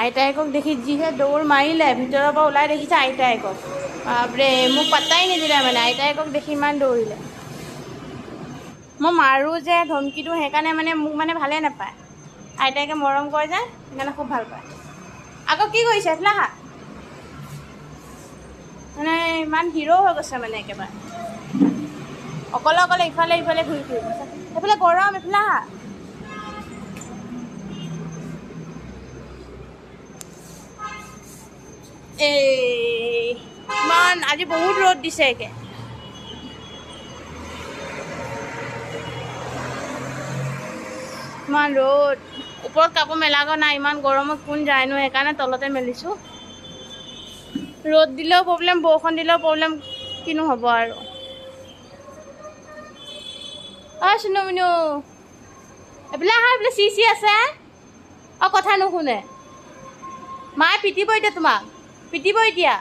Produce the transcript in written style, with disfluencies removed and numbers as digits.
আইতায়েকক দেখি যিহে দৌৰ মাৰিলে, ভিতৰৰ পৰা ওলাই দেখিছে আইতায়েকক। বাপৰে, মোক পাত্তাই নিদিলে মানে, আইতায়েকক দেখি ইমান দৌৰিলে। মই মাৰোঁ যে ধমকিটো, সেইকাৰণে মানে মোক মানে ভালেই নাপায়। আইতায়েকে মৰম কৰে যে, সেইকাৰণে খুব ভাল পায়। আকৌ কি কৰিছে এইফালে আহা, মানে ইমান হিৰ' হৈ গৈছে মানে একেবাৰে। অকলে অকলে ইফালে ইফালে ঘূৰি ফুৰিব। সেইফালে গৰম, এইফালে আহা। ইমান আজি বহুত ৰ'দ দিছে একে। ইমান ৰ'দ, ওপৰত কাপোৰ মেলাগৈ নাই, ইমান গৰমত কোন যায়নো, সেইকাৰণে তলতে মেলিছোঁ। ৰ'দ দিলেও প্ৰব্লেম, বৰষুণ দিলেও প্ৰব্লেম, কিনো হ'ব আৰু। অ' চুনুমুনু, এইফালে আহা, এইফালে চি আছে। কথা নুশুনে, মায়ে পিটিব এতিয়া তোমাক, পিটিব এতিয়া।